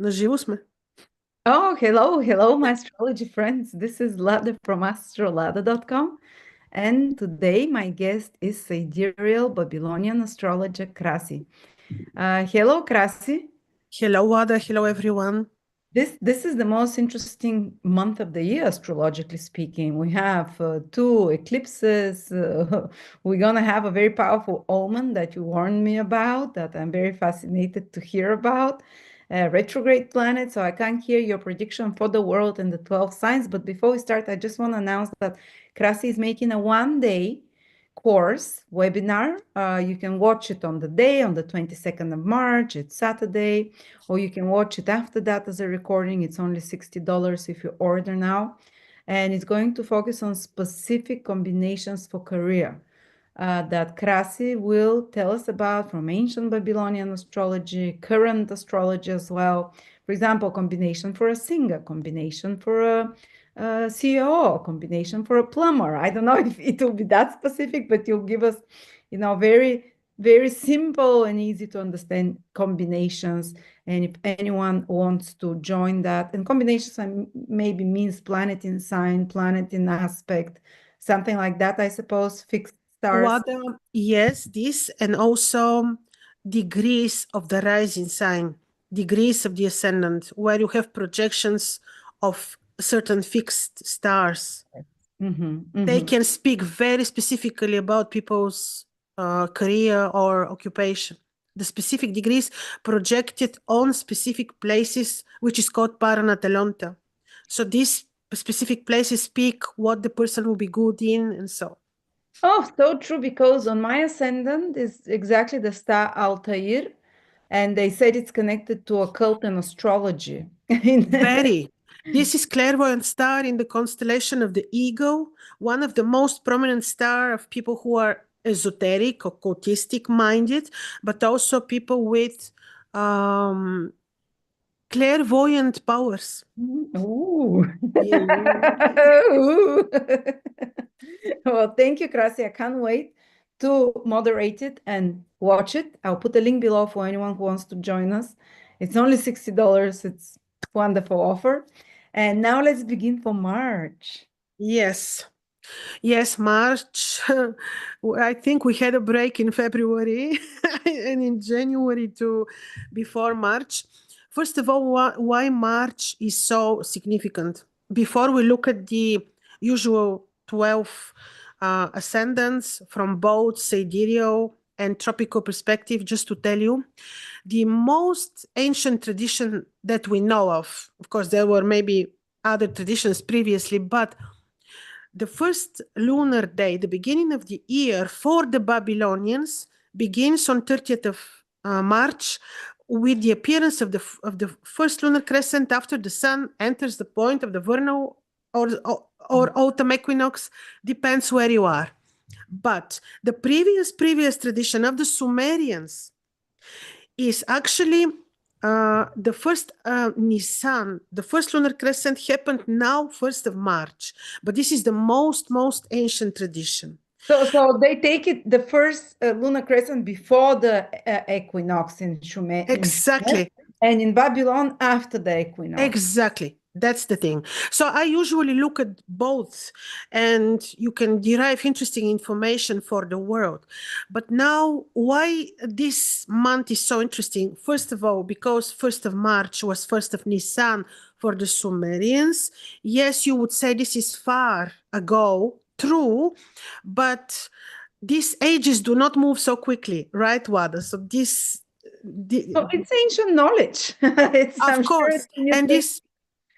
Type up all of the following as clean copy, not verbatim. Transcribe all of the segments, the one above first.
Наживо сме. Oh, hello, my astrology friends. This is Lada from AstroladaOfficial, and today my guest is Sidereal Babylonian Astrologer Krasi. Hello, Krasi. Hello, Ada. Hello, everyone. This is the most interesting month of the year, astrologically speaking. We have two eclipses. We're gonna have a very powerful omen that you warned me about, that I'm very fascinated to hear about. Retrograde planet. So I can't hear your prediction for the world and the 12 signs. But before we start, I just want to announce that Krasi is making a one-day course webinar. You can watch it on the day, on the 22nd of March. It's Saturday, or you can watch it after that as a recording. It's only $60 if you order now. And it's going to focus on specific combinations for career that Krasi will tell us about from ancient Babylonian astrology, current astrology as well. For example, combination for a singer, combination for a CEO, combination for a plumber. I don't know if it will be that specific, but you'll give us, very, very simple and easy to understand combinations. And if anyone wants to join that, and combinations maybe means planet in sign, planet in aspect, something like that, I suppose, fixed stars. Ada, yes, this and also degrees of the rising sign, degrees of the ascendant, where you have projections of certain fixed stars. They can speak very specifically about people's career or occupation. The specific degrees projected on specific places, which is called paranatalonta. So these specific places speak what the person will be good in and so. Oh, so true, because on my ascendant is exactly the star Altair, and they said it's connected to occult and astrology. Very. This is clairvoyant star in the constellation of the ego, one of the most prominent star of people who are esoteric, occultistic minded, but also people with clairvoyant powers. Ooh. Yeah. Ooh. Well, thank you, Krasi. I can't wait to moderate it and watch it. I'll put the link below for anyone who wants to join us. It's only $60. It's a wonderful offer. And now let's begin for March. Yes. Yes, March. I think we had a break in February and in January too, before March. First of all, why March is so significant? Before we look at the usual 12 ascendants from both sidereal and tropical perspective, just to tell you, the most ancient tradition that we know of course, there were maybe other traditions previously, but the first lunar day, the beginning of the year for the Babylonians, begins on 30th of March with the appearance of the first lunar crescent after the sun enters the point of the vernal or autumn equinox, depends where you are. But the previous tradition of the Sumerians is actually the first Nisan, the first lunar crescent happened now 1st of March, but this is the most ancient tradition. So they take it the first lunar crescent before the equinox in Sumer. Exactly. And in Babylon after the equinox. Exactly. That's the thing. So I usually look at both and you can derive interesting information for the world. But now, why this month is so interesting? First of all, because 1st of March was 1st of Nisan for the Sumerians. Yes, you would say this is far ago, true, but these ages do not move so quickly, right, Wada? So this... So it's ancient knowledge. Of course. And this...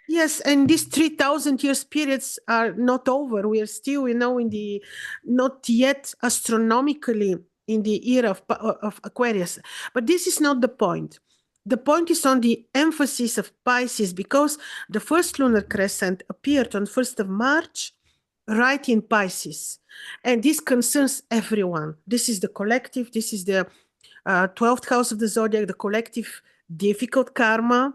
Yes, and these 3,000 years periods are not over. We are still, in the not yet astronomically in the era of Aquarius. But this is not the point. The point is on the emphasis of Pisces, because the first lunar crescent appeared on 1st of March, right in Pisces. And this concerns everyone. This is the collective. This is the 12th house of the zodiac, the collective difficult karma.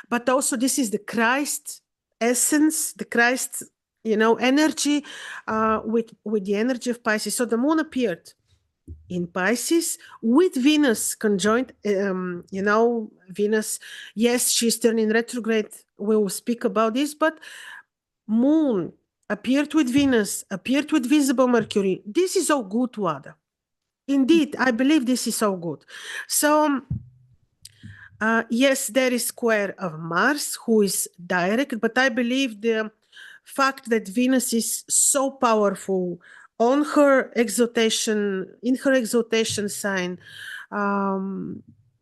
But also this is the Christ essence, the Christ, energy with the energy of Pisces. So the moon appeared in Pisces with Venus conjoined. Venus, yes, she's turning retrograde. We will speak about this, but Moon appeared with Venus, appeared with visible Mercury. This is all good, Wada. Indeed, I believe this is all good. So, yes, there is square of Mars, who is direct, but I believe the fact that Venus is so powerful on her exaltation, in her exaltation sign,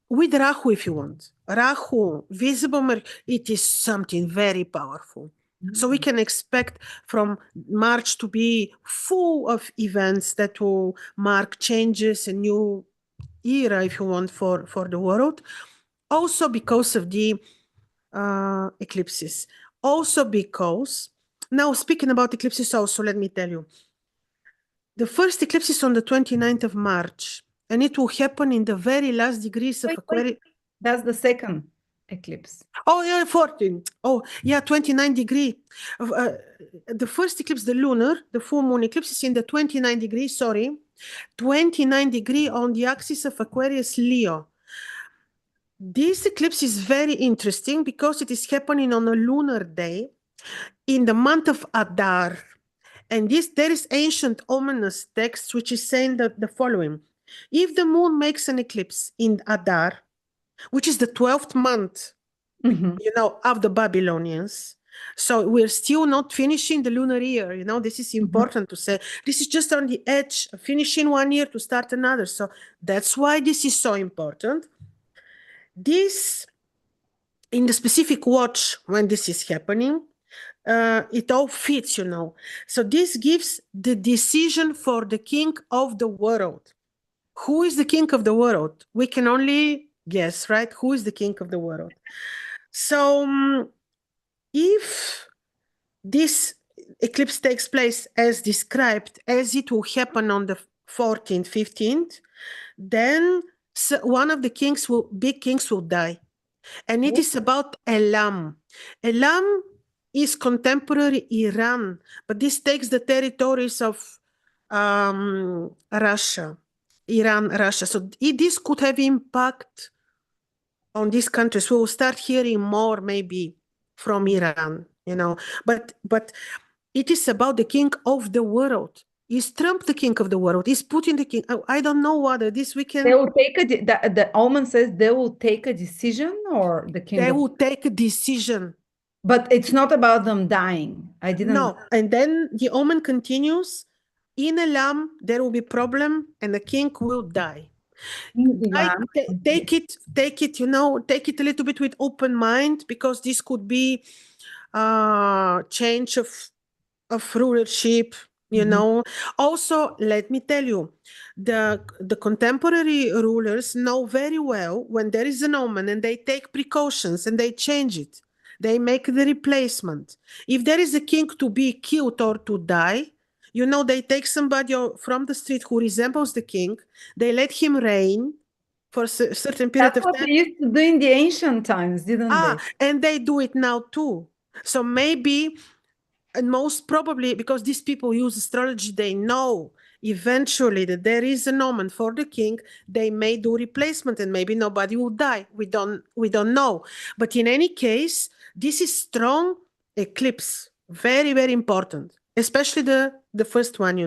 with Rahu, if you want. Rahu, visible Mercury, it is something very powerful. So we can expect from March to be full of events that will mark changes, a new era, if you want, for the world. Also because of the eclipses. Also because, now speaking about eclipses also, let me tell you. The first eclipse is on the 29th of March, and it will happen in the very last degrees of Aquarius. That's the second eclipse. Oh, yeah, 14. Oh, yeah, 29 degree. The first eclipse, the lunar, the full moon eclipse is in the 29 degree, 29 degree on the axis of Aquarius Leo. This eclipse is very interesting because it is happening on a lunar day in the month of Adar. And there is ancient ominous text which is saying that the following. If the moon makes an eclipse in Adar, which is the 12th month, of the Babylonians, so we're still not finishing the lunar year, this is important to say. This is just on the edge of finishing one year to start another. So that's why this is so important. This, in the specific watch when this is happening, it all fits, So this gives the decision for the king of the world. Who is the king of the world? We can only guess, right? Who is the king of the world? So if this eclipse takes place as described, as it will happen on the 14th, 15th, then one of the big kings will die. And it is about Elam. Elam is contemporary Iran, but this takes the territories of Russia, Iran, Russia. So this could have impact on these countries. We will start hearing more maybe from Iran, But it is about the king of the world. Is Trump the king of the world? Is Putin the king? I don't know whether this weekend... They will take the omen says they will take a decision, or the king They will take a decision. But it's not about them dying. I didn't... No, and then the omen continues. In Elam, there will be problem and the king will die. Take it, take it a little bit with open mind, because this could be change of rulership, Also, let me tell you, the contemporary rulers know very well when there is an omen and they take precautions and they change it. They make the replacement. If there is a king to be killed or to die, they take somebody from the street who resembles the king, they let him reign for a certain period of time. That's what they used to do in the ancient times, didn't they? And they do it now too. So maybe, and most probably, because these people use astrology, they know eventually that there is an omen for the king. They may do replacement and maybe nobody will die. We don't know. But in any case, this is strong eclipse. Very, very important. Especially the first one,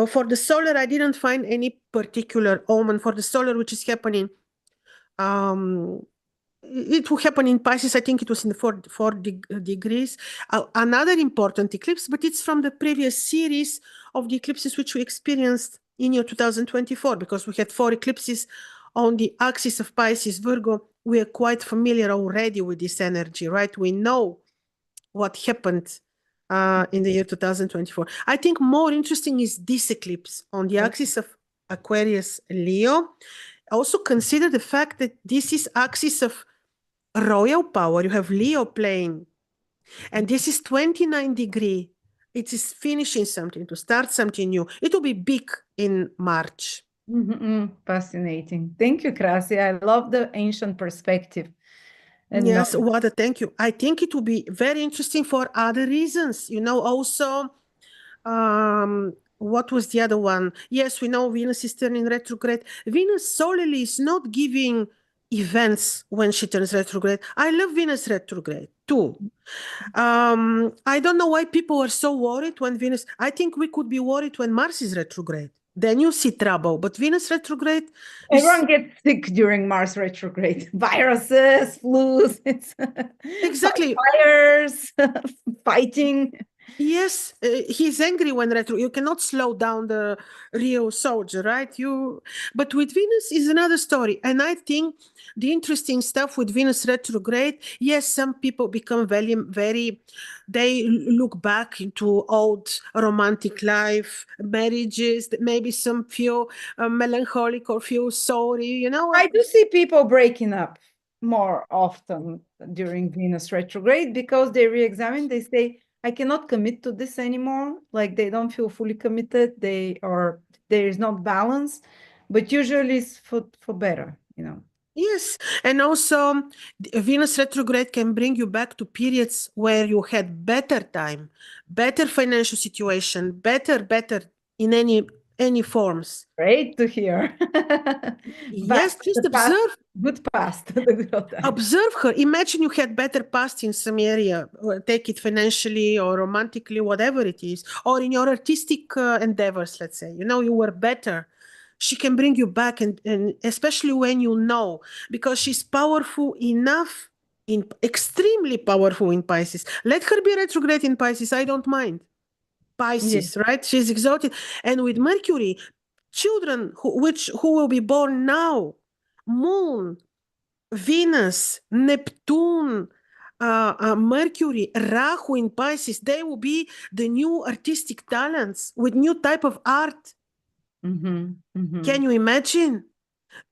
For the solar, I didn't find any particular omen for the solar, which is happening. It will happen in Pisces. I think it was in the 4 degrees. Another important eclipse, but it's from the previous series of the eclipses which we experienced in year 2024, because we had 4 eclipses on the axis of Pisces, Virgo. We are quite familiar already with this energy, right? We know what happened in the year 2024. I think more interesting is this eclipse on the axis of Aquarius, Leo. Also consider the fact that this is axis of royal power. You have Leo playing, and this is 29 degree. It is finishing something, to start something new. It will be big in March. Fascinating. Thank you, Krasi. I love the ancient perspective. And yes, Wada, thank you. I think it will be very interesting for other reasons. Also, what was the other one? Yes, we know Venus is turning retrograde. Venus solely is not giving events when she turns retrograde. I love Venus retrograde too. I don't know why people are so worried when Venus. I think we could be worried when Mars is retrograde. Then you see trouble. But Venus retrograde is Everyone gets sick during Mars retrograde. Viruses, flus, it's exactly. fires, fighting. Yes, he's angry when retro. You cannot slow down the real soldier, right? But with Venus is another story, and I think the interesting stuff with Venus retrograde. Yes, some people become very. They look back into old romantic life, marriages. Maybe some feel melancholic or feel sorry. You know, I do see people breaking up more often during Venus retrograde because they re-examine. They say, I cannot commit to this anymore. Like they don't feel fully committed. There is not balance, but usually it's for better, you know. Yes, and also Venus retrograde can bring you back to periods where you had better time, better financial situation, better in any forms. Great to hear. Back Yes, to just the past, observe good past, the good old times. observe her. Imagine you had better past in some area, or take it financially or romantically, whatever it is, or in your artistic endeavors, let's say. You know, you were better. She can bring you back, and especially when you know, because she's powerful enough, extremely powerful in Pisces. Let her be retrograde in Pisces. I don't mind. Pisces, right? She's exalted. And with Mercury, children who will be born now, Moon, Venus, Neptune, Mercury, Rahu in Pisces, they will be the new artistic talents with new type of art. Can you imagine?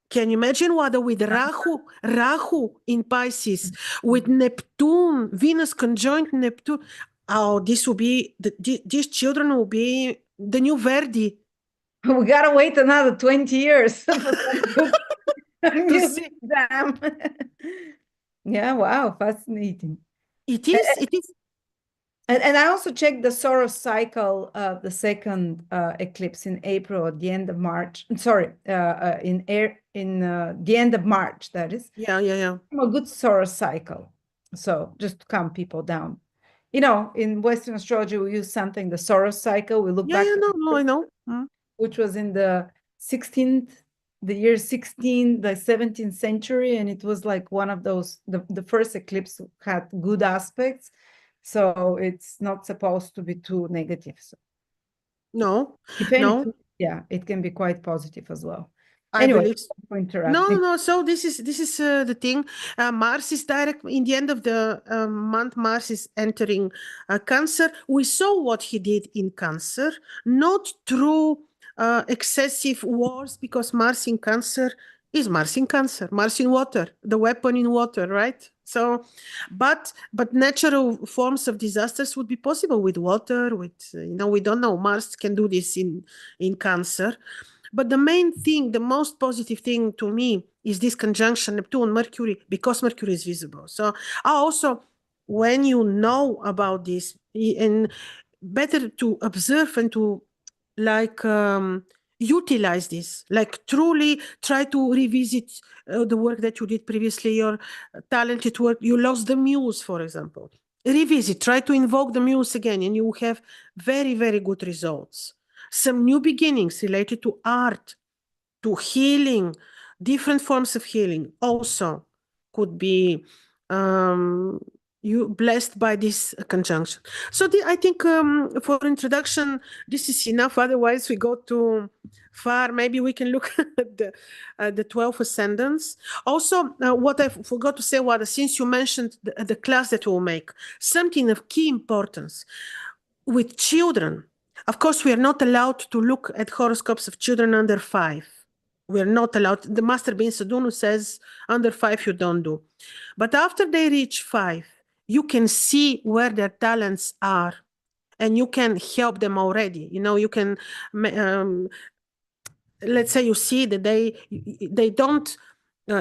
Can you imagine what with Rahu in Pisces, with Neptune, Venus conjoined Neptune? Oh, this will be these children will be the new Verdi. We gotta wait another 20 years for some good To music see. exam. Yeah, wow, fascinating. It is. It is. And I also checked the Soros cycle, the second eclipse in April at the end of March. Sorry, in the end of March, that is. Yeah. A good Soros cycle. So just to calm people down. You know, in Western astrology, we use something, the Soros cycle. We look back, No, I know. which was in the 16th, the year 16, the 17th century. And it was like one of those, the first eclipse had good aspects. So it's not supposed to be too negative. So No, if no. anything, yeah, it can be quite positive as well. I Anyway, believe. for interrupting. No. So this is the thing. Mars is direct in the end of the month. Mars is entering Cancer. We saw what he did in Cancer, not through excessive wars, because Mars in Cancer is Mars in Cancer. Mars in water, the weapon in water, right? So, but natural forms of disasters would be possible with water. With we don't know. Mars can do this in Cancer. But the main thing, the most positive thing to me is this conjunction Neptune, Mercury, because Mercury is visible. So also, when you know about this, and better to observe and to like utilize this, like truly try to revisit the work that you did previously, your talented work. You lost the muse, for example. Revisit, try to invoke the muse again, and you will have very, very good results. Some new beginnings related to art, to healing, different forms of healing also could be you blessed by this conjunction. So I think for introduction, this is enough. Otherwise, we go too far. Maybe we can look at the 12 ascendants. Also, what I forgot to say was, since you mentioned the class that we'll make, something of key importance with children. Of course, we are not allowed to look at horoscopes of children under 5. We are not allowed. The Master Bin Sadunu says under 5 you don't do. But after they reach 5, you can see where their talents are, and you can help them already. You can, let's say you see that they don't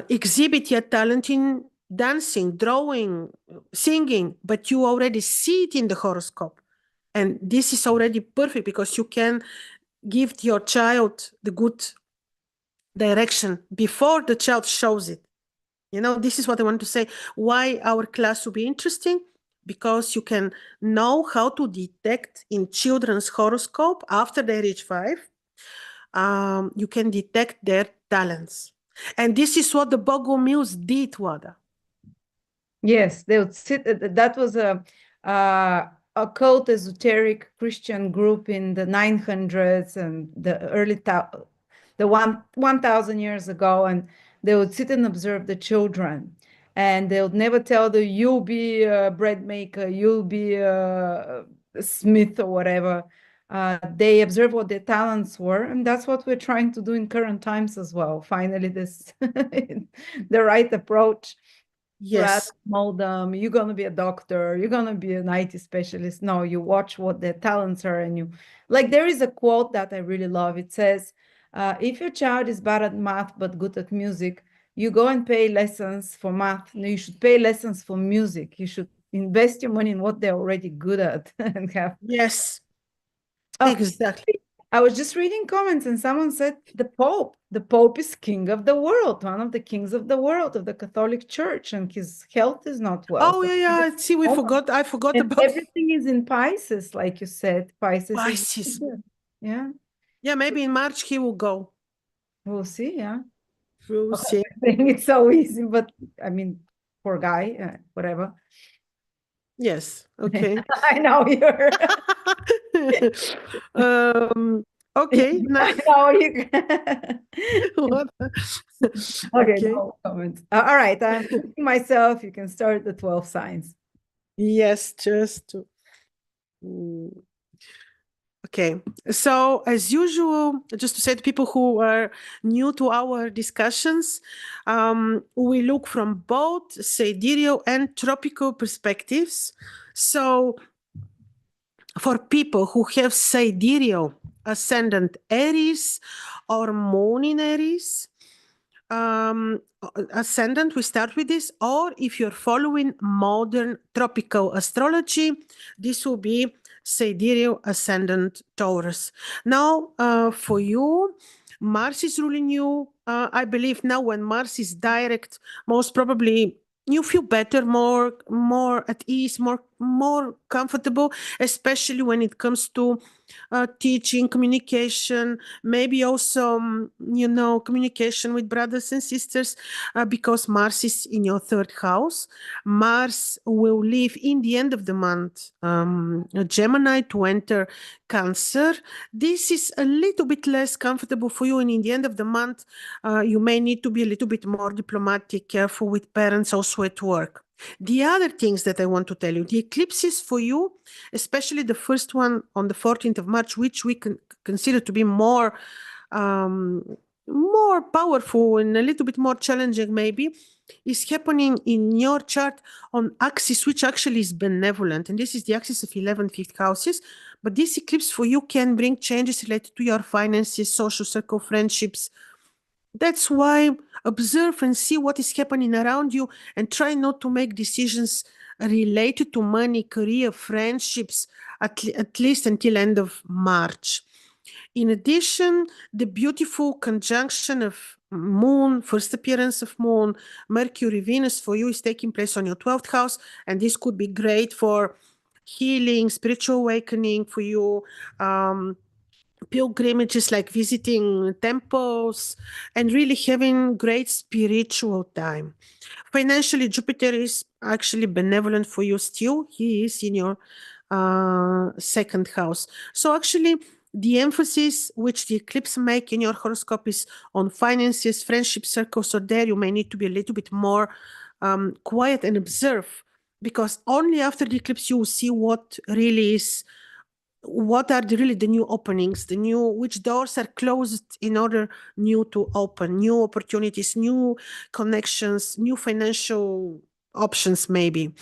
exhibit yet talent in dancing, drawing, singing, but you already see it in the horoscope. And this is already perfect because you can give your child the good direction before the child shows it. You know, this is what I want to say. Why our class will be interesting? Because you can know how to detect in children's horoscope after they reach 5. You can detect their talents. And this is what the Bogomils did, Wada. Yes, they would sit. That was a occult esoteric Christian group in the 900s and the early the 1,000 years ago, and they would sit and observe the children, and they would never tell them, "You'll be a bread maker, you'll be a smith or whatever." They observe what their talents were, and that's what we're trying to do in current times as well. Finally, this the right approach. Rather Yes. mold them, you're going to be a doctor, you're going to be an IT specialist. No, you watch what their talents are, and you like, there is a quote that I really love. It says, if your child is bad at math but good at music, you go and pay lessons for math. No, you should pay lessons for music. You should invest your money in what they're already good at and have. Yes. Oh, Exactly. I was just reading comments and someone said the Pope is king of the world, one of the kings of the world, of the Catholic Church, and his health is not well. Oh, So yeah. See, I forgot and about everything is in Pisces, like you said. Pisces is Pisces. good. Yeah, Yeah, maybe in March he will go. we'll see. Yeah, We'll see. I think it's so easy, but I mean, poor guy, whatever. Yes. Okay. I know you're. Okay. Now, I know you. what? Okay, Okay. no comments. All right, I'm putting myself. You can start the 12 signs. Yes, just to. Okay, so as usual, just to say to people who are new to our discussions, we look from both sidereal and tropical perspectives. So for people who have sidereal ascendant Aries or moon in Aries, ascendant, we start with this, or if you're following modern tropical astrology, this will be sidereal ascendant Taurus. Now, for you, Mars is ruling you. I believe now when Mars is direct, most probably you feel better, more at ease, more comfortable, especially when it comes to teaching, communication, maybe also, communication with brothers and sisters, because Mars is in your 3rd house. Mars will leave in the end of the month, Gemini, to enter Cancer. This is a little bit less comfortable for you, and in the end of the month, you may need to be a little bit more diplomatic, careful with parents, also at work. The other things that I want to tell you, the eclipses for you, especially the first one on the 14th of March, which we can consider to be more powerful and a little bit more challenging maybe, is happening in your chart on axis, which actually is benevolent. And this is the axis of 11th, 5th houses. But this eclipse for you can bring changes related to your finances, social circle, friendships. That's why observe and see what is happening around you and try not to make decisions related to money, career, friendships, at least until end of March. In addition, the beautiful conjunction of Moon, first appearance of Moon, Mercury, Venus for you is taking place on your 12th house, and this could be great for healing, spiritual awakening for you, pilgrimages like visiting temples, and really having great spiritual time. Financially, Jupiter is actually benevolent for you still. He is in your 2nd house. So actually, the emphasis which the eclipse make in your horoscope is on finances, friendship circles. So there you may need to be a little bit more quiet and observe, because only after the eclipse you will see what really is, what are really the new openings, which doors are closed in order new to open, new opportunities, new connections, new financial options maybe.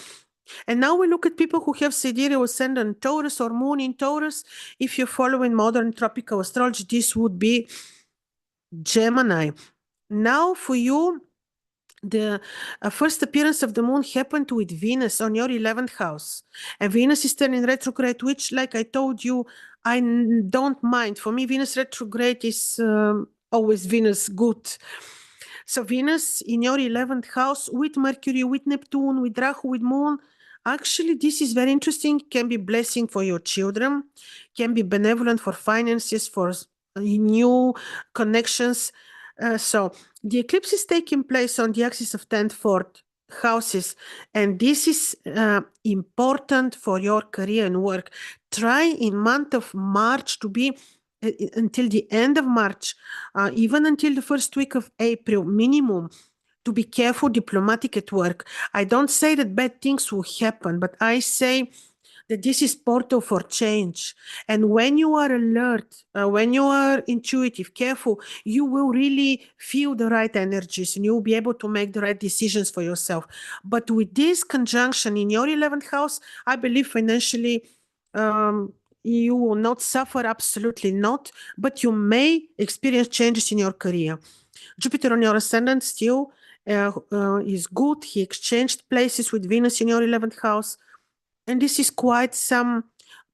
And now we look at people who have sidereal ascendant Taurus or moon in Taurus. If you're following modern tropical astrology, this would be Gemini. Now for you, the first appearance of the moon happened with Venus on your 11th house. And Venus is turning retrograde, which, like I told you, I don't mind. For me, Venus retrograde is always Venus good. So Venus in your 11th house with Mercury, with Neptune, with Rahu, with Moon. Actually, this is very interesting. Can be blessing for your children, can be benevolent for finances, for new connections. So the eclipse is taking place on the axis of 10th, 4th houses, and this is important for your career and work. Try in month of March to be until the end of March, even until the first week of April minimum, to be careful, diplomatic at work. I don't say that bad things will happen, but I say that this is portal for change. And when you are alert, when you are intuitive, careful, you will really feel the right energies and you'll be able to make the right decisions for yourself. But with this conjunction in your 11th house, I believe financially, you will not suffer, absolutely not, but you may experience changes in your career. Jupiter on your ascendant still is good. He exchanged places with Venus in your 11th house. And this is quite some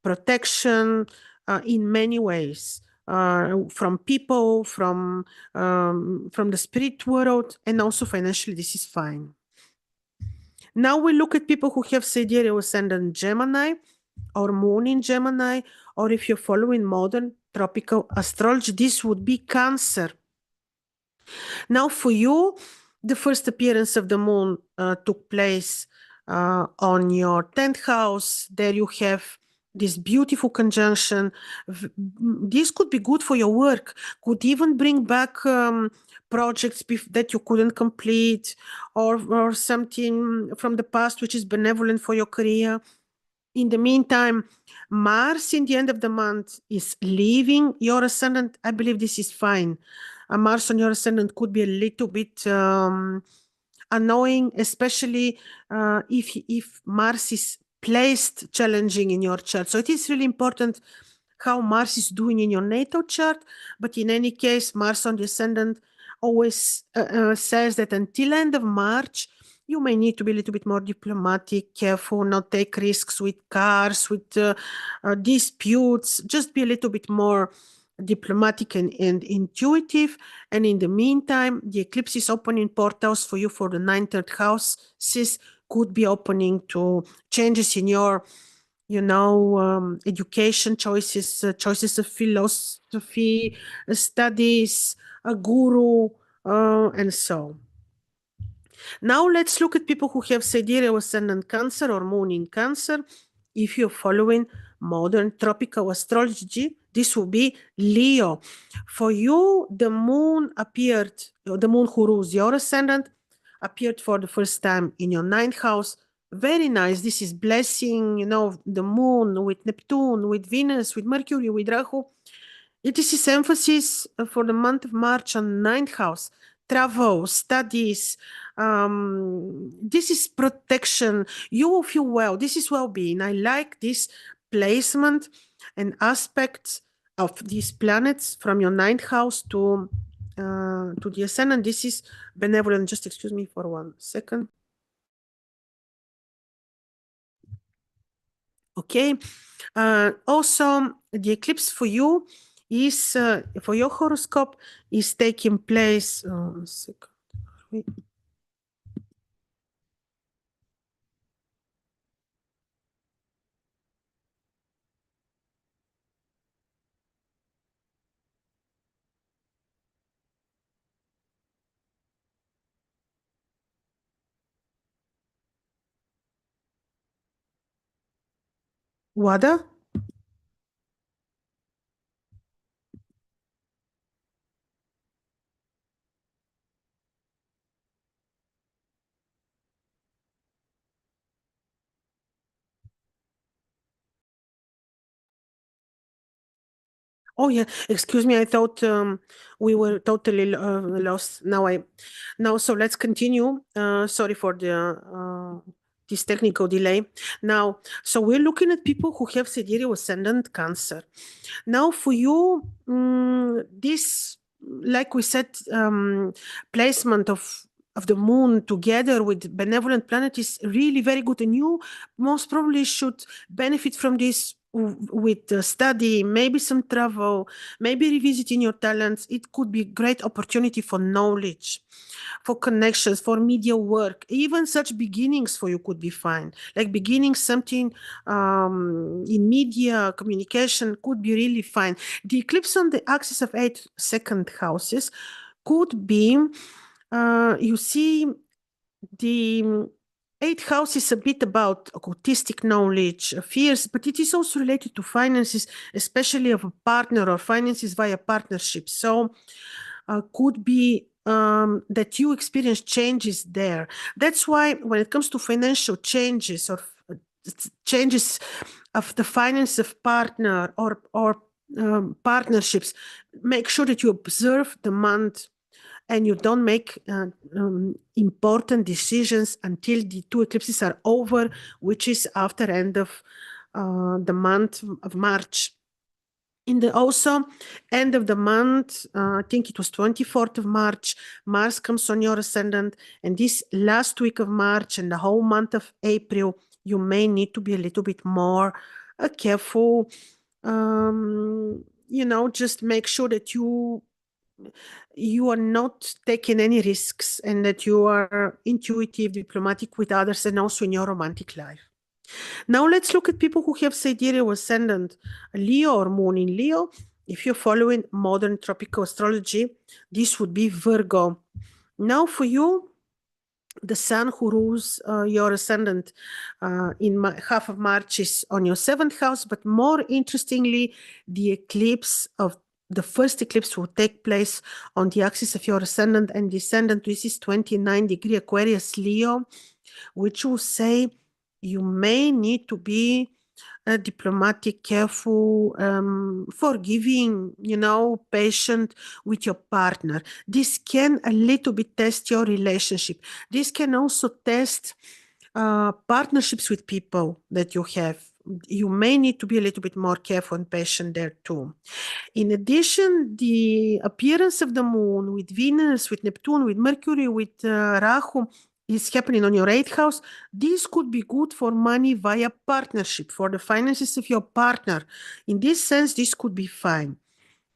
protection in many ways, from people, from the spirit world, and also financially, this is fine. Now we look at people who have sidereal ascendant Gemini or moon in Gemini, or if you're following modern tropical astrology, this would be Cancer. Now for you, the first appearance of the moon took place on your 10th house. There you have this beautiful conjunction. This could be good for your work, could even bring back projects that you couldn't complete, or something from the past which is benevolent for your career. In the meantime, Mars in the end of the month is leaving your ascendant. I believe this is fine. Mars on your ascendant could be a little bit annoying, especially if Mars is placed challenging in your chart. So it is really important how Mars is doing in your natal chart. But in any case, Mars on the ascendant always says that until end of March, you may need to be a little bit more diplomatic, careful, not take risks with cars, with disputes, just be a little bit more diplomatic and intuitive. And in the meantime, the eclipse is opening portals for you for the 9th houses, could be opening to changes in your education choices, choices of philosophy, studies, a guru, and so. Now let's look at people who have sidereal ascendant Cancer or moon in Cancer. If you're following modern tropical astrology, this will be Leo. For you, the moon who rules your ascendant, appeared for the first time in your 9th house. Very nice. This is blessing, the moon with Neptune, with Venus, with Mercury, with Rahu. It is his emphasis for the month of March on 9th house. Travel, studies, this is protection. You will feel well. This is well-being. I like this placement and aspects of these planets from your 9th house to the ascendant. This is benevolent. Just excuse me for 1 second. Okay. Also, the eclipse for you is, for your horoscope, is taking place. Second. Wait. Wada? Oh yeah, excuse me. I thought we were totally lost. Now, so let's continue. Sorry for this technical delay. Now, so we're looking at people who have sidereal ascendant Cancer. Now, for you, this, like we said, placement of the moon together with benevolent planet is really very good, and you most probably should benefit from this with study, maybe some travel, maybe revisiting your talents. It could be a great opportunity for knowledge, for connections, for media work. Even such beginnings for you could be fine. Like beginning something in media communication could be really fine. The eclipse on the axis of 8 second houses could be, you see, the eighth house is a bit about occultistic knowledge, fears, but it is also related to finances, especially of a partner or finances via partnership. So could be that you experience changes there. That's why when it comes to financial changes or changes of the finance of partner or partnerships, make sure that you observe the month and you don't make important decisions until the 2 eclipses are over, which is after end of the month of March. In the also end of the month, I think it was 24th of March, Mars comes on your ascendant, and this last week of March and the whole month of April, you may need to be a little bit more careful. Just make sure that you are not taking any risks and that you are intuitive, diplomatic with others, and also in your romantic life. Now let's look at people who have sidereal ascendant, Leo or moon in Leo. If you're following modern tropical astrology, this would be Virgo. Now for you, the sun who rules your ascendant in half of March is on your 7th house, but more interestingly, the eclipse of the first eclipse will take place on the axis of your ascendant and descendant. This is 29-degree Aquarius Leo, which will say you may need to be diplomatic, careful, forgiving, patient with your partner. This can a little bit test your relationship. This can also test partnerships with people that you have. You may need to be a little bit more careful and patient there too. In addition, the appearance of the moon with Venus, with Neptune, with Mercury, with Rahu is happening on your 8th house. This could be good for money via partnership, for the finances of your partner. In this sense, this could be fine.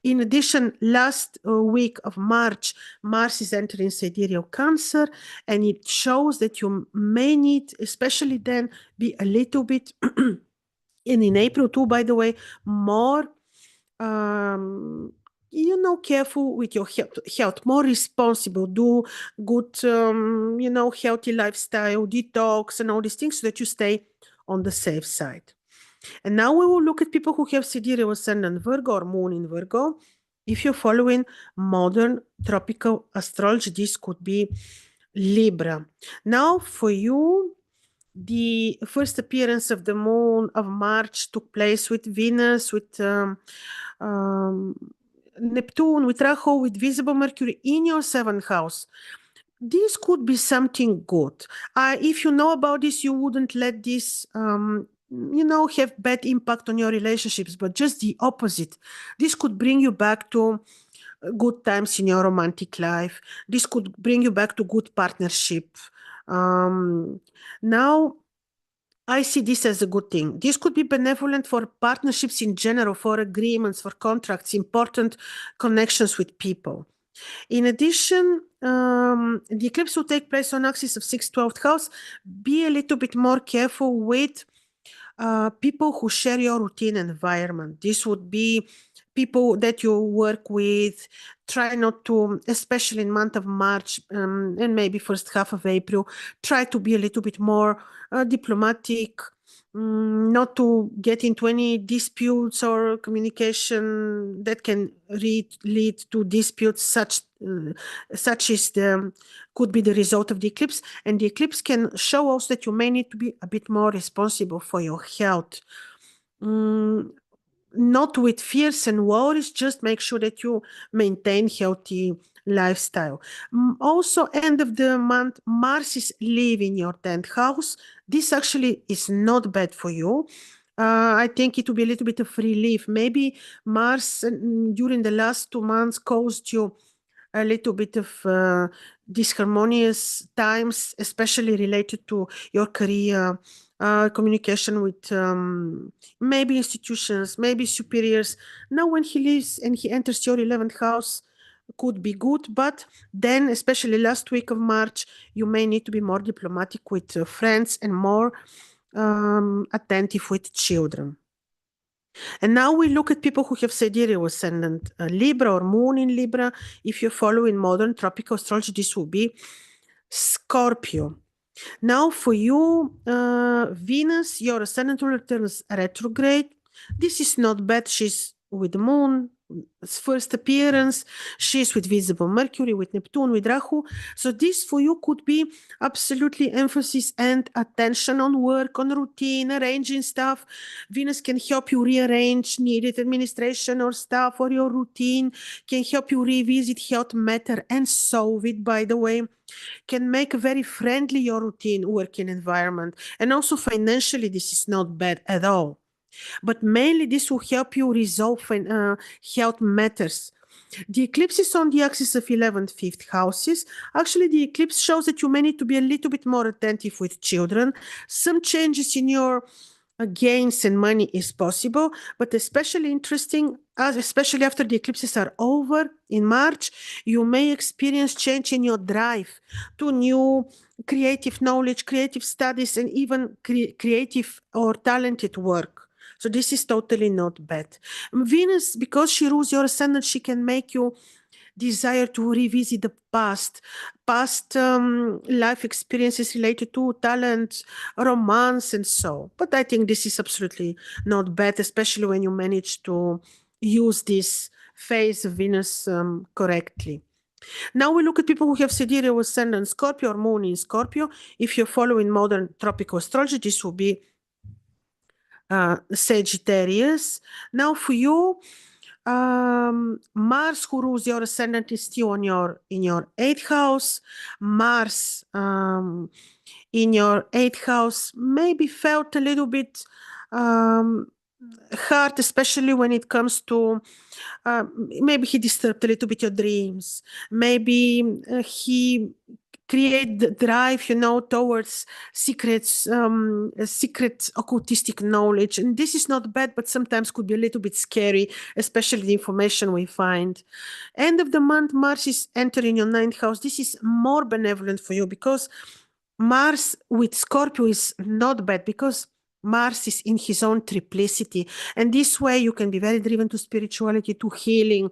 In addition, last week of March, Mars is entering sidereal Cancer, and it shows that you may need, especially then, be a little bit, and in April too, by the way, more careful with your health, more responsible, do good, healthy lifestyle, detox, and all these things so that you stay on the safe side. And now we will look at people who have sidereal ascendant Virgo or moon in Virgo. If you're following modern tropical astrology, this could be Libra. Now for you, the first appearance of the moon of March took place with Venus, with Neptune, with Rahu, with visible Mercury in your 7th house. This could be something good. If you know about this, you wouldn't let this, have bad impact on your relationships, but just the opposite. This could bring you back to good times in your romantic life. This could bring you back to good partnership. Now, I see this as a good thing. This could be benevolent for partnerships in general, for agreements, for contracts, important connections with people. In addition, the eclipse will take place on axis of 6th, 12th house. Be a little bit more careful with people who share your routine environment. This would be people that you work with. Try not to, especially in month of March and maybe first half of April, try to be a little bit more diplomatic, not to get into any disputes or communication that can lead to disputes. Such is could be the result of the eclipse, and the eclipse can show us that you may need to be a bit more responsible for your health. Not with fears and worries, just make sure that you maintain healthy lifestyle. Also, end of the month, Mars is leaving your 10th house. This actually is not bad for you. I think it will be a little bit of relief. Maybe Mars during the last 2 months caused you a little bit of disharmonious times, especially related to your career, communication with maybe institutions, maybe superiors. Now, when he leaves and he enters your 11th house, could be good, but then, especially last week of March, you may need to be more diplomatic with friends and more attentive with children. And now we look at people who have sidereal ascendant Libra or moon in Libra. If you follow in modern tropical astrology, this will be Scorpio. Now for you, Venus, your ascendant returns retrograde. This is not bad. She's with the moon, first appearance. She's with visible Mercury, with Neptune, with Rahu. So this for you could be absolutely emphasis and attention on work, on routine, arranging stuff. Venus can help you rearrange needed administration or stuff, or your routine can help you revisit health matter and solve it, by the way. Can make a very friendly your routine working environment. And also financially, this is not bad at all. But mainly this will help you resolve health matters. The eclipse is on the axis of 11th, 5th houses. Actually, the eclipse shows that you may need to be a little bit more attentive with children. Some changes in your gains and money is possible, but especially interesting, especially after the eclipses are over in March, you may experience change in your drive to new creative knowledge, creative studies, and even creative or talented work. So this is totally not bad. Venus, because she rules your ascendant, she can make you desire to revisit the past life experiences related to talent, romance, and so. But I think this is absolutely not bad, especially when you manage to use this phase of Venus correctly. Now we look at people who have sidereal ascendant Scorpio or moon in Scorpio. If you're following modern tropical astrology, this will be Sagittarius. Now for you, Mars, who rules your ascendant, is still in your 8th house. Mars in your 8th house maybe felt a little bit hard, especially when it comes to maybe he disturbed a little bit your dreams. Maybe he create the drive, towards secrets, secret occultistic knowledge. And this is not bad, but sometimes could be a little bit scary, especially the information we find. End of the month, Mars is entering your 9th house. This is more benevolent for you because Mars with Scorpio is not bad because Mars is in his own triplicity. And this way you can be very driven to spirituality, to healing.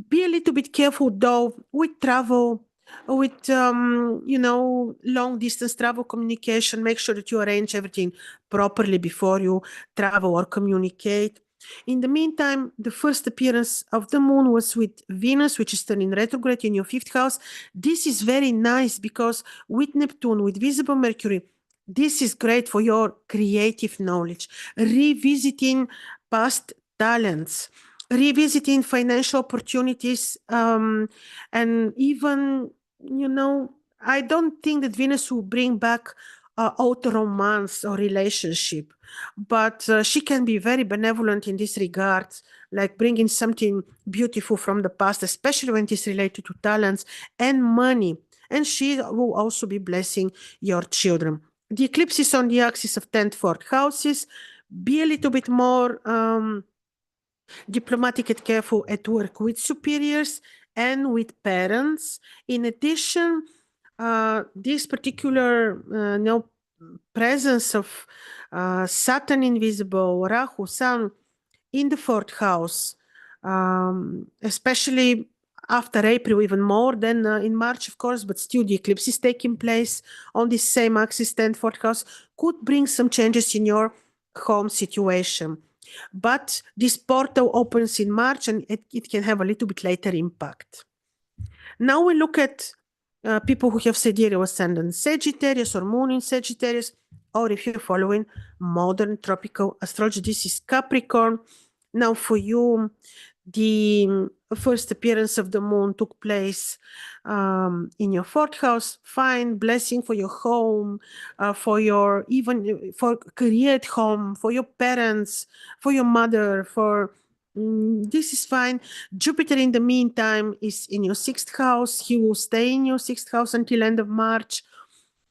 Be a little bit careful though with travel, with long distance travel communication. Make sure that you arrange everything properly before you travel or communicate. In the meantime, the first appearance of the moon was with Venus, which is turning retrograde in your 5th house. This is very nice because with Neptune, with visible Mercury, this is great for your creative knowledge, revisiting past talents, revisiting financial opportunities, and even, I don't think that Venus will bring back auto romance or relationship, but she can be very benevolent in this regard, like bringing something beautiful from the past, especially when it is related to talents and money. And she will also be blessing your children. The eclipse is on the axis of 10th, 4th houses. Be a little bit more diplomatic and careful at work with superiors and with parents. In addition, this particular presence of Saturn invisible, Rahu, Sun in the 4th house, especially after April, even more than in March, of course, but still the eclipse is taking place on this same axis, 10th, 4th house, could bring some changes in your home situation. But this portal opens in March and it can have a little bit later impact. Now we look at people who have sidereal ascendant Sagittarius or moon in Sagittarius, or if you're following modern tropical astrology, this is Capricorn. Now for you, the first appearance of the moon took place in your 4th house. Fine, blessing for your home, for career at home, for your parents, for your mother, this is fine. Jupiter in the meantime is in your 6th house. He will stay in your 6th house until end of March.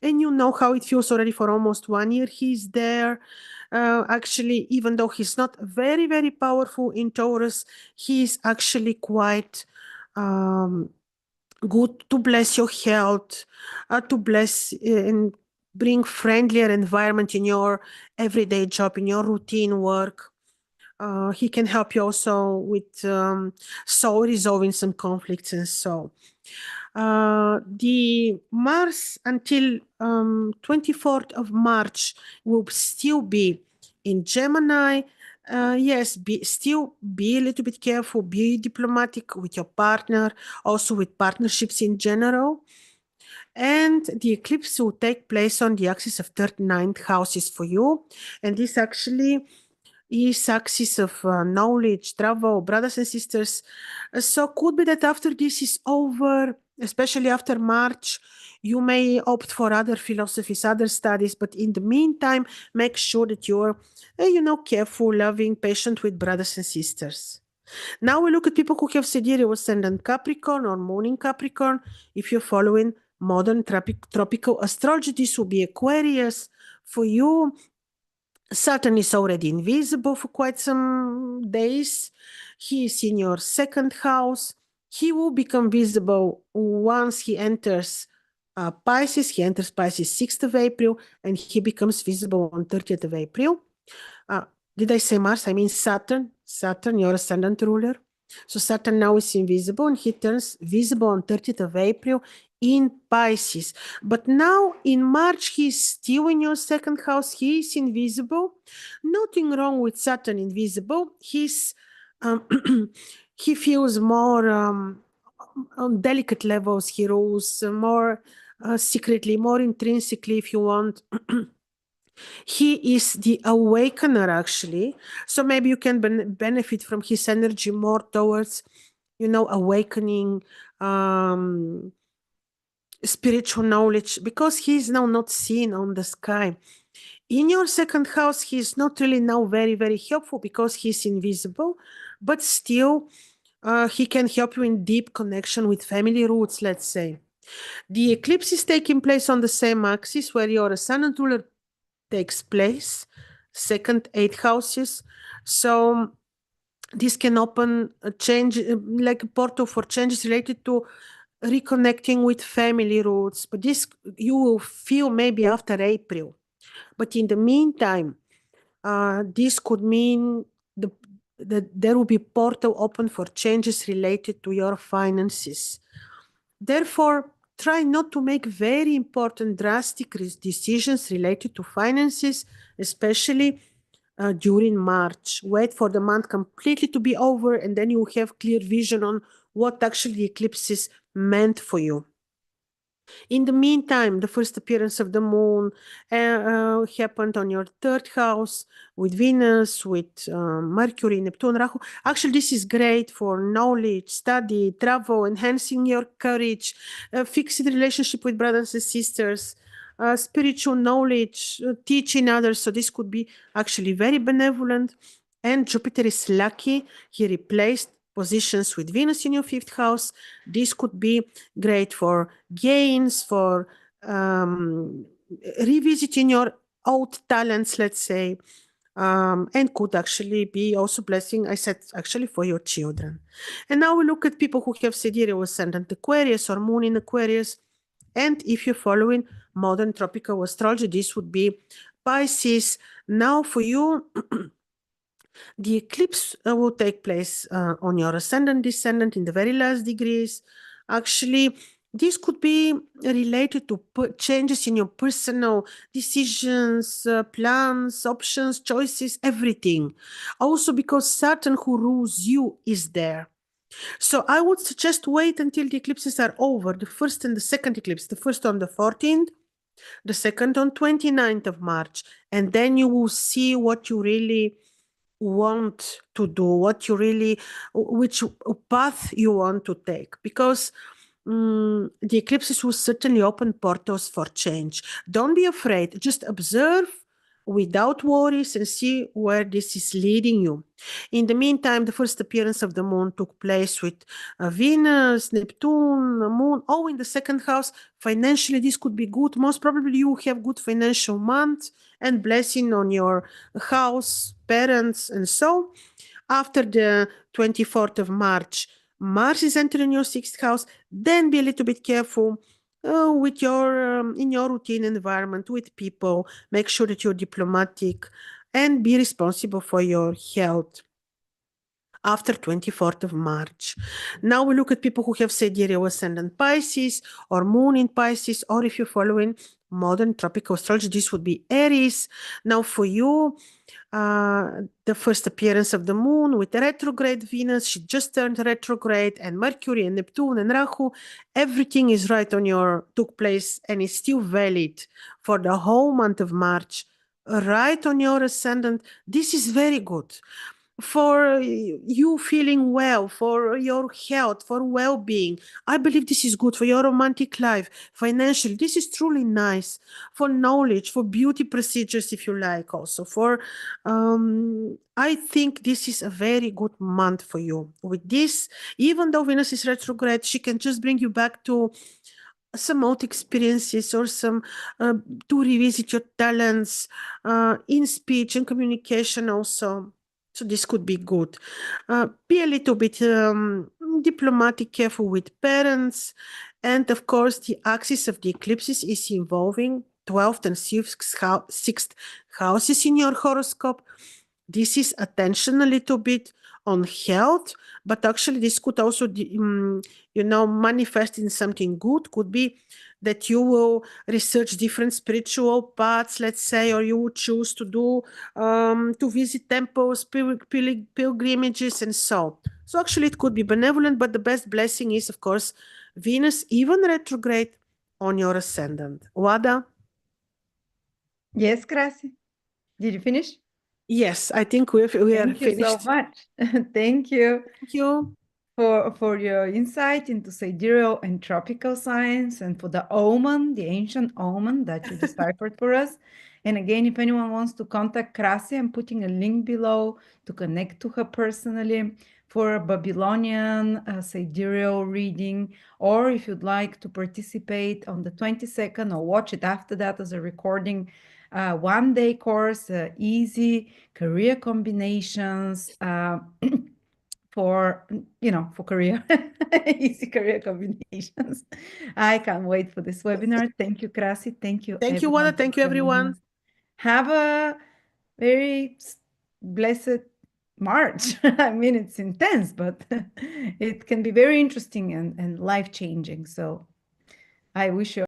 And you know how it feels already for almost 1 year he's there. Actually, even though he's not very, very powerful in Taurus, he's actually quite good to bless your health, to bless and bring friendlier environment in your everyday job, in your routine work. He can help you also with resolving some conflicts and so. The Mars until 24th of March will still be in Gemini. Yes, still be a little bit careful, be diplomatic with your partner, also with partnerships in general. And the eclipse will take place on the axis of 39th houses for you. And this actually is axis of knowledge, travel, brothers and sisters. So could be that after this is over, especially after March, you may opt for other philosophies, other studies, but in the meantime, make sure that you're, careful, loving, patient with brothers and sisters. Now we look at people who have sidereal ascendant Capricorn or moon in Capricorn. If you're following modern tropical astrology, this will be Aquarius. For you, Saturn is already invisible for quite some days. He is in your second house. He will become visible once he enters Pisces. He enters Pisces 6th of April, and he becomes visible on 30th of April. Did I say Mars? I mean Saturn. Saturn, your ascendant ruler. So Saturn now is invisible, and he turns visible on 30th of April in Pisces. But now in March, he's still in your second house. He is invisible. Nothing wrong with Saturn invisible. He feels more on delicate levels. He rules more secretly, more intrinsically, if you want. He is the awakener, actually. So maybe you can benefit from his energy more towards, awakening, spiritual knowledge, because he is now not seen on the sky. In your second house, he is not really now very, very helpful because he's invisible, but still he can help you in deep connection with family roots, let's say. The eclipse is taking place on the same axis where your ascendant ruler takes place, second 8 houses. So this can open a change, like a portal for changes related to reconnecting with family roots. But this you will feel maybe after April. But in the meantime, this could mean that there will be portal open for changes related to your finances. Therefore, try not to make very important drastic decisions related to finances, especially during March. Wait for the month completely to be over, and then you have clear vision on what actually the eclipses meant for you. In the meantime, the first appearance of the moon happened on your third house with Venus, with Mercury, Neptune, Rahu. Actually, this is great for knowledge, study, travel, enhancing your courage, fixed relationship with brothers and sisters, spiritual knowledge, teaching others. So this could be actually very benevolent. And Jupiter is lucky. He replaced positions with Venus in your fifth house. This could be great for gains, for revisiting your old talents, let's say, and could actually be also blessing, I said, actually for your children. And now we look at people who have sidereal ascendant Aquarius or moon in Aquarius. And if you're following modern tropical astrology, this would be Pisces. Now for you, the eclipse will take place on your ascendant, descendant in the very last degrees. Actually, this could be related to changes in your personal decisions, plans, options, choices, everything. Also because Saturn, who rules you, is there. So I would suggest wait until the eclipses are over, the first and the second eclipse, the first on the 14th, the second on 29th of March, and then you will see what you really want to do, which path you want to take, because the eclipses will certainly open portals for change. Don't be afraid, just observe without worries and see where this is leading you. In the meantime, the first appearance of the moon took place with Venus, Neptune, moon, all in the second house. Financially, this could be good. Most probably you have good financial month and blessing on your house, parents, and so. After the 24th of March, Mars is entering your sixth house. Then be a little bit careful with your in your routine environment with people. Make sure that you're diplomatic and be responsible for your health after 24th of March. Now we look at people who have sidereal ascendant Pisces or moon in Pisces, or if you're following modern tropical astrology, this would be Aries. Now for you, the first appearance of the moon with the retrograde Venus, she just turned retrograde, and Mercury and Neptune and Rahu, everything is right on your took place and is still valid for the whole month of March, right on your ascendant. This is very good for you feeling well, for your health, for well-being. I believe this is good for your romantic life, financially. This is truly nice for knowledge, for beauty procedures, if you like, also for I think this is a very good month for you. With this, even though Venus is retrograde, she can just bring you back to some old experiences or some to revisit your talents in speech and communication also. So this could be good. Be a little bit diplomatic, careful with parents. And of course, the axis of the eclipses is involving 12th and 6th houses in your horoscope. This is attention a little bit on health, but actually this could also, manifest in something good. Could be that you will research different spiritual paths, let's say, or you would choose to do, to visit temples, pilgrimages, and so. So actually it could be benevolent, but the best blessing is, of course, Venus, even retrograde, on your ascendant. Wada? Yes, Krasi. Did you finish? Yes, I think we are Thank you so finished. much. Thank you. Thank you. For your insight into sidereal and tropical signs, and for the omen, the ancient omen that you deciphered for us. And again, if anyone wants to contact Krasi, I'm putting a link below to connect to her personally for a Babylonian sidereal reading, or if you'd like to participate on the 22nd or watch it after that as a recording, one-day course, easy career combinations, for career, easy career combinations. I can't wait for this webinar. Thank you, Krasi. Thank you, Thank you, everyone. Wada. Thank you, everyone. Have a very blessed March. I mean, it's intense, but it can be very interesting and life-changing. So I wish you